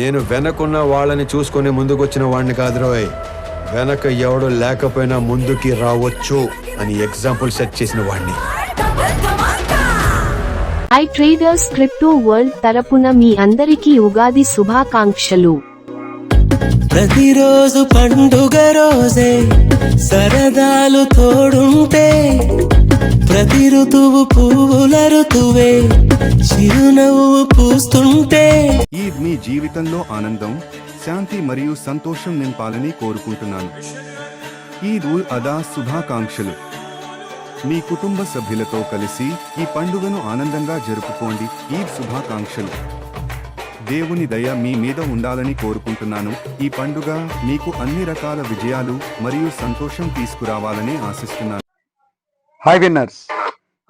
నేను వెనకున్న వాళ్ళని చూసుకొని ముందుకొచ్చిన వాడిని కాదురోయ్, వెనక ఎవడు లేకపోయినా ముందుకి రావచ్చు అని ఎగ్జాంపుల్ సెట్ చేసిన వాడిని. iTraders క్రిప్టో వరల్డ్ తరపున మీ అందరికీ ఉగాది శుభాకాంక్షలు. ప్రతిరోజు పండుగ రోజే సరదాలు తోడుంటే, ప్రతి ఋతువు పువ్వుల ఋతువే చిరునవ్వు పూస్తుంటే. ఈద్ మీ జీవితంలో ఆనందం, శాంతి మరియు సంతోషం నింపాలని కోరుకుంటున్నాను. ఈద్ ఉల్ అదా శుభాకాంక్షలు. మీ కుటుంబ సభ్యులతో కలిసి ఈ పండుగను ఆనందంగా జరుపుకోండి. ఈద్ శుభాకాంక్షలు. దేవుని దయ మీ మీద ఉండాలని కోరుకుంటున్నాను. ఈ పండుగ మీకు అన్ని రకాల విజయాలు మరియు సంతోషం తీసుకురావాలని ఆశిస్తున్నాను. హాయ్ విన్నర్స్,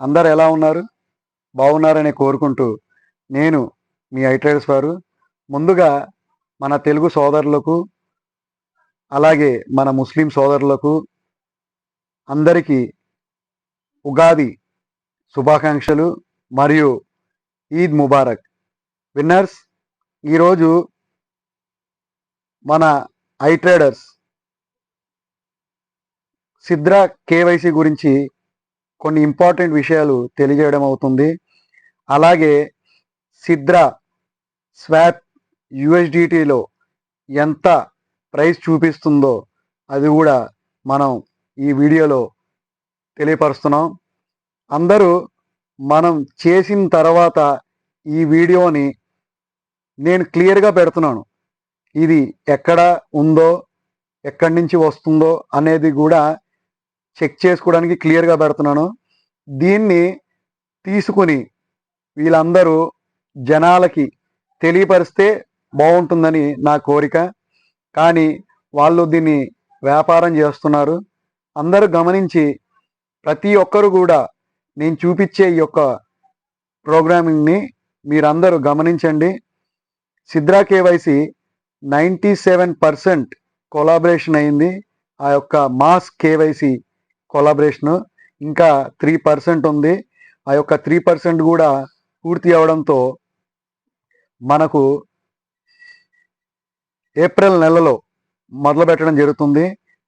అందరు ఎలా ఉన్నారు? బాగున్నారని కోరుకుంటూ నేను మీ iTraders వారు ముందుగా మన తెలుగు సోదరులకు అలాగే మన ముస్లిం సోదరులకు అందరికీ ఉగాది శుభాకాంక్షలు మరియు ఈద్ ముబారక్. విన్నర్స్, ఈరోజు మన iTraders సిద్రా కేవైసీ గురించి కొన్ని ఇంపార్టెంట్ విషయాలు తెలియజేయడం అవుతుంది. అలాగే సిద్రా స్వాప్ USDTలో ఎంత ప్రైస్ చూపిస్తుందో అది కూడా మనం ఈ వీడియోలో తెలియపరుస్తున్నాం. అందరూ మనం చేసిన తర్వాత ఈ వీడియోని నేను క్లియర్గా పెడుతున్నాను. ఇది ఎక్కడ ఉందో, ఎక్కడి నుంచి వస్తుందో అనేది కూడా చెక్ చేసుకోవడానికి క్లియర్గా పెడుతున్నాను. దీన్ని తీసుకుని వీళ్ళందరూ జనాలకి తెలియపరిస్తే బాగుంటుందని నా కోరిక. కానీ వాళ్ళు దీన్ని వ్యాపారం చేస్తున్నారు. అందరూ గమనించి ప్రతి ఒక్కరు కూడా నేను చూపించే ఈ యొక్క ప్రోగ్రామింగ్ని మీరందరూ గమనించండి. సిద్రా కేవైసీ 97% కొలాబరేషన్ అయింది. ఆ యొక్క మాస్ కేవైసీ కొలాబరేషను ఇంకా 3% ఉంది. ఆ యొక్క 3% కూడా పూర్తి అవడంతో మనకు ఏప్రిల్ నెలలో మొదలు పెట్టడం జరుగుతుంది.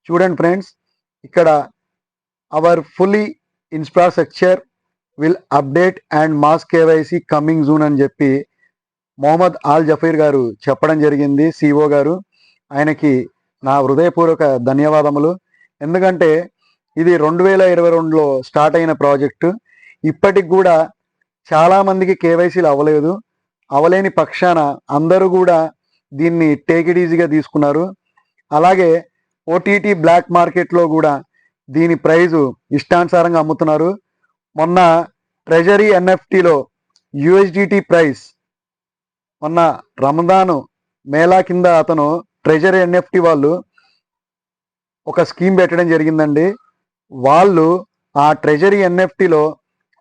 చూడండి ఫ్రెండ్స్, ఇక్కడ our fully infrastructure will update and mass KYC coming June అని చెప్పి మొహమ్మద్ ఆల్ జఫీర్ గారు చెప్పడం జరిగింది, సిఓ గారు. ఆయనకి నా హృదయపూర్వక ధన్యవాదములు. ఎందుకంటే ఇది 2022లో స్టార్ట్ అయిన ప్రాజెక్టు. ఇప్పటికి కూడా చాలామందికి కేవైసీలు అవ్వలేదు. అవలేని పక్షాన అందరూ కూడా దీన్ని టేక్ ఇట్ ఈజీగా తీసుకున్నారు. అలాగే ఓటీటీ బ్లాక్ మార్కెట్లో కూడా దీని ప్రైజు ఇష్టానుసారంగా అమ్ముతున్నారు. మొన్న ట్రెజరీ ఎన్ఎఫ్టీలో USDT ప్రైస్ మొన్న రమదాను మేళా కింద అతను ట్రెజరీ ఎన్ఎఫ్టీ వాళ్ళు ఒక స్కీమ్ పెట్టడం జరిగిందండి. వాళ్ళు ఆ ట్రెజరీ ఎన్ఎఫ్టీలో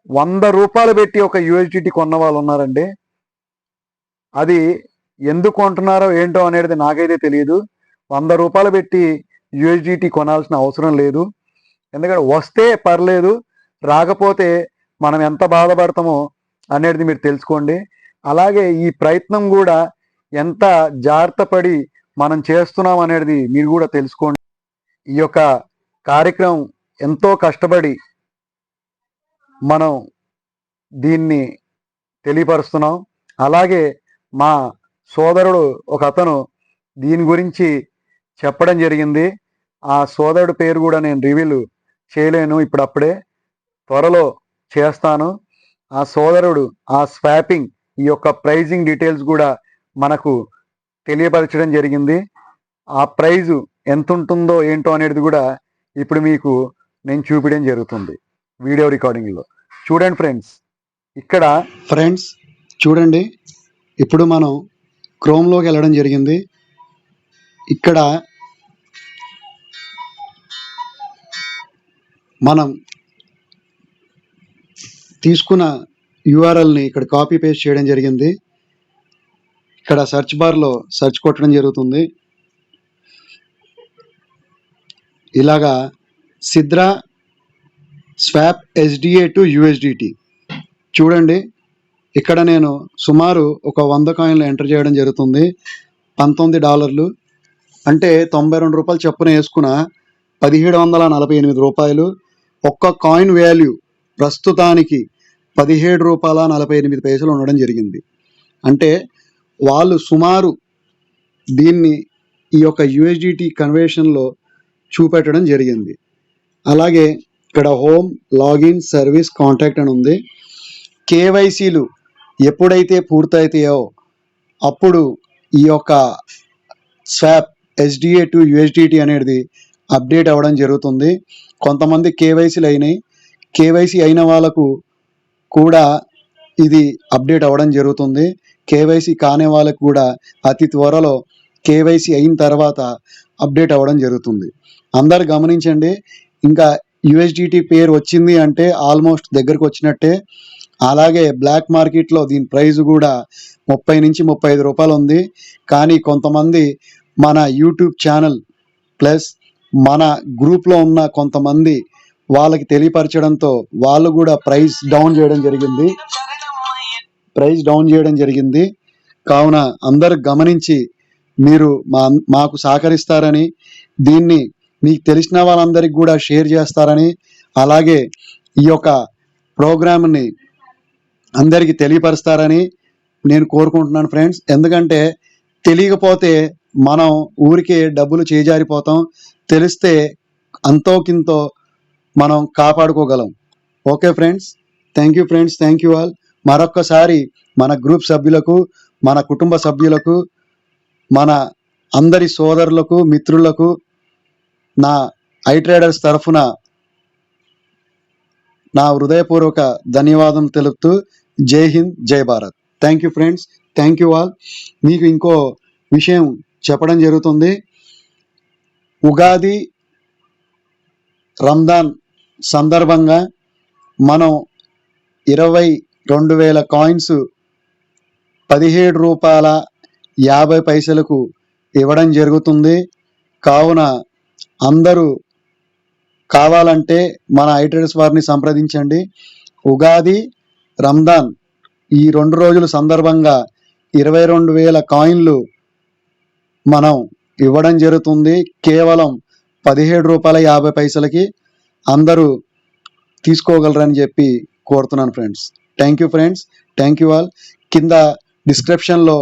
100 రూపాయలు పెట్టి ఒక USDT కొన్న వాళ్ళు ఉన్నారండి. అది ఎందుకు కొంటున్నారో ఏంటో అనేది నాకైతే తెలియదు. 100 రూపాయలు పెట్టి USDT కొనాల్సిన అవసరం లేదు. ఎందుకంటే వస్తే పర్లేదు, రాకపోతే మనం ఎంత బాధపడతామో అనేది మీరు తెలుసుకోండి. అలాగే ఈ ప్రయత్నం కూడా ఎంత జాగ్రత్త పడి మనం చేస్తున్నాం అనేది మీరు కూడా తెలుసుకోండి. ఈ యొక్క కార్యక్రమం ఎంతో కష్టపడి మనం దీన్ని తెలియపరుస్తున్నాం. అలాగే మా సోదరుడు ఒక అతను దీని గురించి చెప్పడం జరిగింది. ఆ సోదరుడు పేరు కూడా నేను రివీల్ చేయలేను ఇప్పుడప్పుడే, త్వరలో చేస్తాను. ఆ సోదరుడు ఆ స్వాపింగ్ ఈ యొక్క ప్రైజింగ్ డీటెయిల్స్ కూడా మనకు తెలియపరచడం జరిగింది. ఆ ప్రైజు ఎంత ఉంటుందో ఏంటో అనేది కూడా ఇప్పుడు మీకు నేను చూపించడం జరుగుతుంది వీడియో రికార్డింగ్లో. చూడండి ఫ్రెండ్స్, ఇక్కడ ఫ్రెండ్స్ చూడండి, ఇప్పుడు మనం క్రోమ్లోకి వెళ్ళడం జరిగింది. ఇక్కడ మనం తీసుకున్న URLని ఇక్కడ కాపీ పేస్ట్ చేయడం జరిగింది. ఇక్కడ సెర్చ్ బార్లో సెర్చ్ కొట్టడం జరుగుతుంది. ఇలాగా Sidra swap SDA to USDT చూడండి. ఇక్కడ నేను సుమారు ఒక 100 కాయిన్లు ఎంటర్ చేయడం జరుగుతుంది. $19 అంటే $92 చొప్పున వేసుకున్న $1748. ఒక్క కాయిన్ వాల్యూ ప్రస్తుతానికి $17.48 ఉండడం జరిగింది. అంటే వాళ్ళు సుమారు దీన్ని ఈ యొక్క USDT కన్వర్షన్లో చూపెట్టడం జరిగింది. అలాగే ఇక్కడ హోమ్, లాగిన్, సర్వీస్, కాంటాక్ట్ అని ఉంది. కేవైసీలు ఎప్పుడైతే పూర్తయితాయో అప్పుడు ఈ యొక్క స్వాప్ SDA టు USDT అనేది అప్డేట్ అవ్వడం జరుగుతుంది. కొంతమంది కేవైసీలు అయినాయి. కేవైసీ అయిన వాళ్ళకు కూడా ఇది అప్డేట్ అవ్వడం జరుగుతుంది. కేవైసీ కాని వాళ్ళకు కూడా అతి త్వరలో కేవైసీ అయిన తర్వాత అప్డేట్ అవ్వడం జరుగుతుంది. అందరు గమనించండి. ఇంకా USDT పేరు వచ్చింది అంటే ఆల్మోస్ట్ దగ్గరకు వచ్చినట్టే. అలాగే బ్లాక్ మార్కెట్లో దీని ప్రైస్ కూడా 30 నుంచి 35 రూపాయలు ఉంది. కానీ కొంతమంది మన యూట్యూబ్ ఛానల్ ప్లస్ మన గ్రూప్లో ఉన్న కొంతమంది వాళ్ళకి తెలియపరచడంతో వాళ్ళు కూడా ప్రైస్ డౌన్ చేయడం జరిగింది. కావున అందరు గమనించి మీరు మాకు సహకరిస్తారని, దీన్ని మీకు తెలిసిన వాళ్ళందరికీ కూడా షేర్ చేస్తారని, అలాగే ఈ యొక్క ప్రోగ్రామ్ని అందరికీ తెలియపరుస్తారని నేను కోరుకుంటున్నాను ఫ్రెండ్స్. ఎందుకంటే తెలియకపోతే మనం ఊరికే డబ్బులు చేజారిపోతాం. తెలిస్తే అంతోకింతో మనం కాపాడుకోగలం. Okay friends, thank you friends, thank you all. మరొక్కసారి మన గ్రూప్ సభ్యులకు, మన కుటుంబ సభ్యులకు, మన అందరి సోదరులకు, మిత్రులకు నా iTraders తరఫున నా హృదయపూర్వక ధన్యవాదం తెలుపుతూ జై హింద్, జై Bharat. Thank you friends, thank you all. మీకు ఇంకో విషయం చెప్పడం జరుగుతుంది. ఉగాది, రంజాన్ సందర్భంగా మనం 22,000 కాయిన్స్ $17.50 ఇవ్వడం జరుగుతుంది. కావున అందరూ కావాలంటే మన iTraders వారిని సంప్రదించండి. ఉగాది, రంజాన్ ఈ 2 రోజుల సందర్భంగా 22,000 కాయిన్లు మనం ఇవ్వడం జరుగుతుంది. కేవలం $17.50 అందరూ తీసుకోగలరని చెప్పి కోరుతున్నాను friends. Thank you friends, thank you all. కింద డిస్క్రిప్షన్లో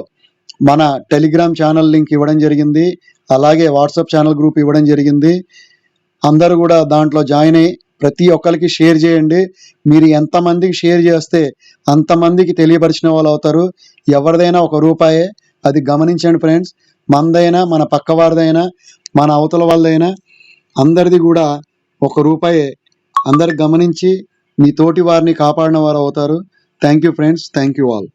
మన టెలిగ్రామ్ ఛానల్ లింక్ ఇవ్వడం జరిగింది. అలాగే వాట్సాప్ ఛానల్ గ్రూప్ ఇవ్వడం జరిగింది. అందరూ కూడా దాంట్లో జాయిన్ అయ్యి ప్రతి ఒక్కరికి షేర్ చేయండి. మీరు ఎంతమందికి షేర్ చేస్తే అంతమందికి తెలియపరిచిన వాళ్ళు అవుతారు. ఎవరిదైనా $1, అది గమనించండి ఫ్రెండ్స్. మనదైనా, మన పక్క వారిదైనా, మన అవతల వాళ్ళదైనా అందరిది కూడా $1. అందరికి గమనించి మీ తోటి వారిని కాపాడిన వారు అవుతారు. Thank you friends, thank you all.